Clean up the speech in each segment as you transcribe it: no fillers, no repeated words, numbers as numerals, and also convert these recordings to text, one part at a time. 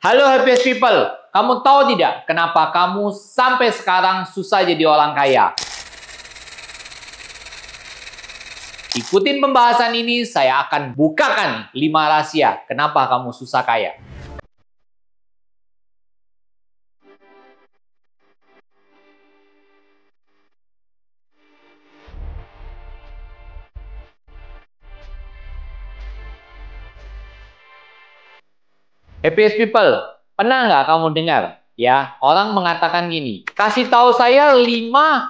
Halo Happy People, kamu tahu tidak kenapa kamu sampai sekarang susah jadi orang kaya? Ikutin pembahasan ini, saya akan bukakan 5 rahasia kenapa kamu susah kaya. Happy People, pernah nggak kamu dengar? Ya, orang mengatakan gini, kasih tahu saya 5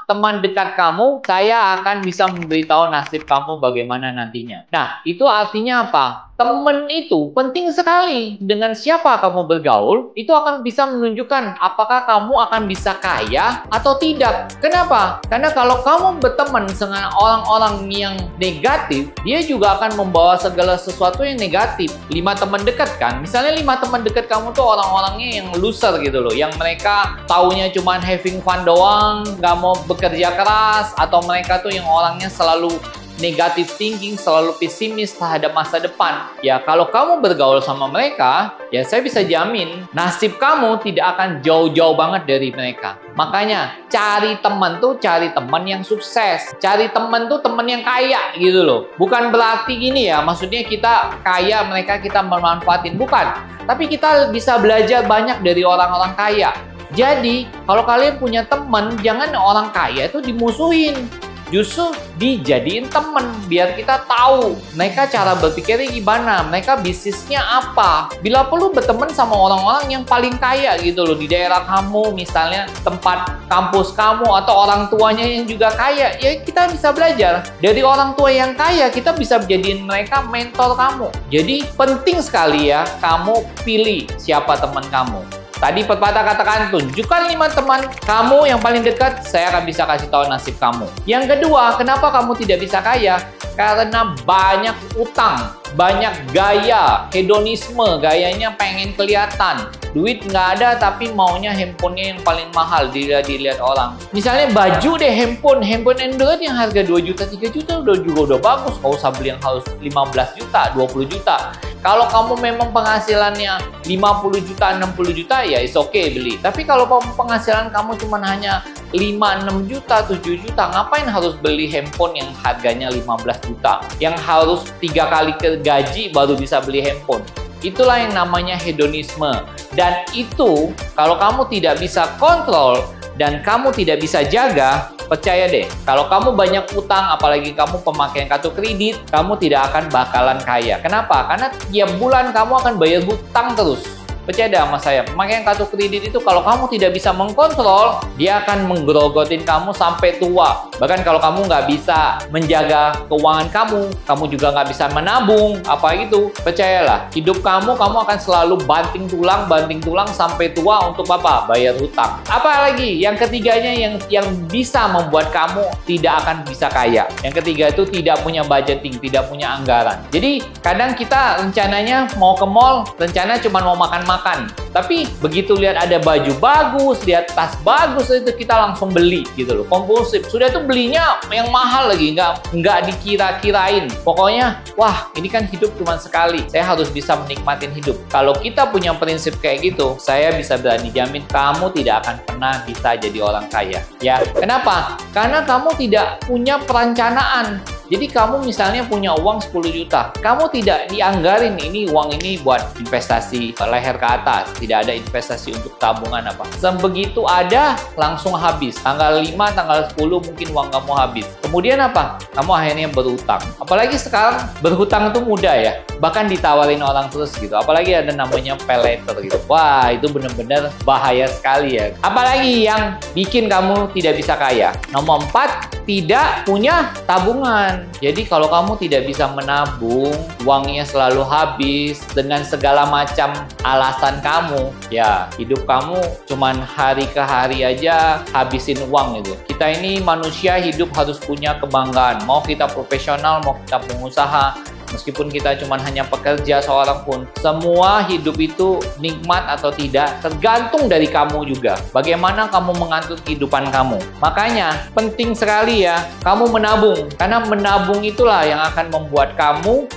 teman dekat kamu, saya akan bisa memberitahu nasib kamu bagaimana nantinya. Nah, itu artinya apa? Teman itu penting sekali. Dengan siapa kamu bergaul, itu akan bisa menunjukkan apakah kamu akan bisa kaya atau tidak. Kenapa? Karena kalau kamu berteman dengan orang-orang yang negatif, dia juga akan membawa segala sesuatu yang negatif. 5 teman dekat kan? Misalnya 5 teman dekat kamu tuh orang-orangnya yang loser gitu loh, yang mereka taunya cuman having fun doang, nggak mau bekerja keras, atau mereka tuh yang orangnya selalu negative thinking, selalu pesimis terhadap masa depan. Ya, kalau kamu bergaul sama mereka, ya saya bisa jamin nasib kamu tidak akan jauh-jauh banget dari mereka. Makanya, cari teman tuh cari teman yang sukses. Cari teman tuh teman yang kaya gitu loh. Bukan berarti gini ya, maksudnya kita kaya, mereka kita memanfaatin. Bukan. Tapi kita bisa belajar banyak dari orang-orang kaya. Jadi, kalau kalian punya teman, jangan orang kaya itu dimusuhin. Justru dijadiin temen biar kita tahu mereka cara berpikirnya gimana, mereka bisnisnya apa. Bila perlu berteman sama orang-orang yang paling kaya gitu loh di daerah kamu, misalnya tempat kampus kamu, atau orang tuanya yang juga kaya. Ya kita bisa belajar dari orang tua yang kaya, kita bisa jadiin mereka mentor kamu. Jadi penting sekali ya kamu pilih siapa teman kamu. Tadi pepatah katakan, tunjukkan 5 teman kamu yang paling dekat, saya akan bisa kasih tahu nasib kamu. Yang kedua, kenapa kamu tidak bisa kaya? Karena banyak utang, banyak gaya, hedonisme, gayanya pengen kelihatan. Duit nggak ada tapi maunya handphonenya yang paling mahal dilihat orang. Misalnya baju deh, handphone Android yang harga 2 juta, 3 juta udah bagus. Nggak usah beli yang harus 15 juta, 20 juta. Kalau kamu memang penghasilannya 50 juta, 60 juta, ya is okay beli. Tapi kalau penghasilan kamu cuma hanya 5, 6 juta, 7 juta, ngapain harus beli handphone yang harganya 15 juta? Yang harus 3 kali gaji baru bisa beli handphone. Itulah yang namanya hedonisme. Dan itu kalau kamu tidak bisa kontrol dan kamu tidak bisa jaga, percaya deh, kalau kamu banyak utang, apalagi kamu pemakaian kartu kredit, kamu tidak akan bakalan kaya. Kenapa? Karena tiap bulan kamu akan bayar hutang terus. Percaya deh sama saya, pemakaian kartu kredit itu kalau kamu tidak bisa mengkontrol, dia akan menggerogotin kamu sampai tua. Bahkan kalau kamu nggak bisa menjaga keuangan kamu juga nggak bisa menabung, apa itu, percayalah, hidup kamu akan selalu banting tulang sampai tua untuk apa? Bayar hutang. Apalagi yang ketiganya yang bisa membuat kamu tidak akan bisa kaya. Yang ketiga itu tidak punya budgeting, tidak punya anggaran. Jadi kadang kita rencananya mau ke mall, rencana cuma mau makan, tapi begitu lihat ada baju bagus, lihat tas bagus, itu kita langsung beli gitu loh, kompulsif. Sudah tuh belinya yang mahal lagi, nggak dikira-kirain. Pokoknya, wah ini kan hidup cuma sekali, saya harus bisa menikmatin hidup. Kalau kita punya prinsip kayak gitu, saya bisa berani jamin kamu tidak akan pernah bisa jadi orang kaya. Ya, kenapa? Karena kamu tidak punya perencanaan. Jadi kamu misalnya punya uang 10 juta, kamu tidak dianggarin ini uang ini buat investasi leher ke atas, tidak ada investasi untuk tabungan apa. Sebegitu ada, langsung habis. Tanggal 5, tanggal 10 mungkin uang kamu habis. Kemudian apa? Kamu akhirnya berhutang. Apalagi sekarang berhutang itu mudah ya, bahkan ditawarin orang terus gitu. Apalagi ada namanya pay later gitu. Wah, itu benar-benar bahaya sekali ya. Apalagi yang bikin kamu tidak bisa kaya. Nomor 4, tidak punya tabungan. Jadi kalau kamu tidak bisa menabung, uangnya selalu habis dengan segala macam alasan kamu, ya hidup kamu cuman hari ke hari aja habisin uang gitu. Kita ini manusia hidup harus punya kebanggaan. Mau kita profesional, mau kita pengusaha, Meskipun kita cuma hanya pekerja seorang pun, semua hidup itu nikmat atau tidak tergantung dari kamu juga. Bagaimana kamu mengatur kehidupan kamu. Makanya penting sekali ya kamu menabung. Karena menabung itulah yang akan membuat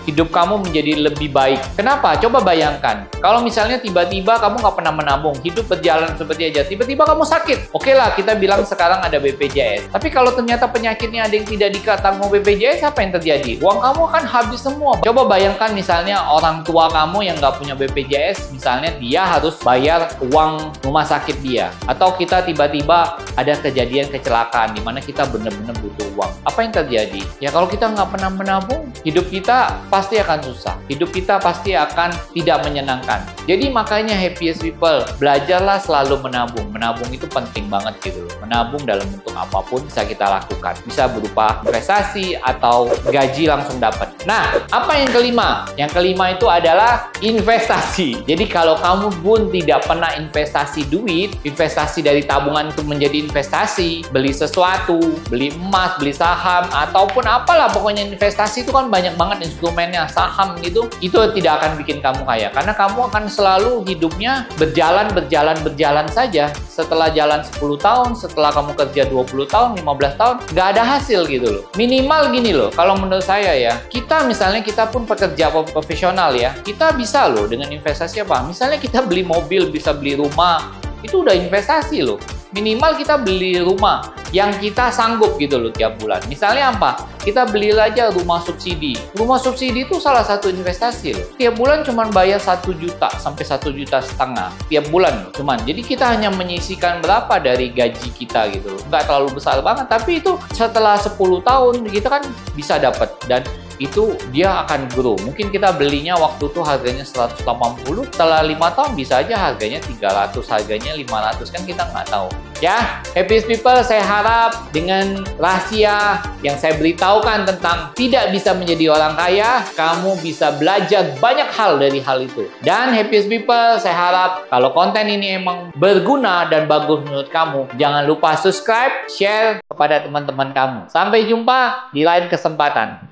hidup kamu menjadi lebih baik. Kenapa? Coba bayangkan. Kalau misalnya tiba-tiba kamu nggak pernah menabung, hidup berjalan seperti aja, tiba-tiba kamu sakit. Oke lah, kita bilang sekarang ada BPJS. Tapi kalau ternyata penyakitnya ada yang tidak ditanggung BPJS, apa yang terjadi? Uang kamu akan habis semua. Coba bayangkan misalnya orang tua kamu yang nggak punya BPJS, misalnya dia harus bayar uang rumah sakit dia. Atau kita tiba-tiba ada kejadian kecelakaan di mana kita benar-benar butuh uang. Apa yang terjadi? Ya kalau kita nggak pernah menabung, hidup kita pasti akan susah. Hidup kita pasti akan tidak menyenangkan. Jadi makanya happiest people, belajarlah selalu menabung. Menabung itu penting banget gitu loh. Menabung dalam bentuk apapun bisa kita lakukan. Bisa berupa investasi atau gaji langsung dapat. Nah, apa yang kelima? Yang kelima itu adalah investasi. Jadi kalau kamu pun tidak pernah investasi duit, investasi dari tabungan itu menjadi investasi, beli sesuatu, beli emas, beli saham, ataupun apalah pokoknya investasi itu kan banyak banget instrumennya, saham gitu, itu tidak akan bikin kamu kaya. Karena kamu akan selalu hidupnya berjalan saja. Setelah jalan 10 tahun, setelah kamu kerja 20 tahun, 15 tahun, nggak ada hasil gitu loh. Minimal gini loh, kalau menurut saya ya, kita pun pekerja profesional ya, kita bisa loh dengan investasi apa? Misalnya kita beli mobil, bisa beli rumah, itu udah investasi loh. Minimal kita beli rumah yang kita sanggup gitu loh tiap bulan. Misalnya apa? Kita beli aja rumah subsidi. Rumah subsidi itu salah satu investasi loh. Tiap bulan cuma bayar 1 juta sampai 1,5 juta tiap bulan loh. Jadi kita hanya menyisihkan berapa dari gaji kita gitu loh. Nggak terlalu besar banget, tapi itu setelah 10 tahun kita kan bisa dapat. Dan itu dia akan grow. Mungkin kita belinya waktu itu harganya 180, setelah 5 tahun bisa aja harganya 300, harganya 500, kan kita nggak tahu. Ya, happiest people, saya harap dengan rahasia yang saya beritahukan tentang tidak bisa menjadi orang kaya, kamu bisa belajar banyak hal dari hal itu. Dan happiest people, saya harap kalau konten ini emang berguna dan bagus menurut kamu, jangan lupa subscribe, share kepada teman-teman kamu. Sampai jumpa di lain kesempatan.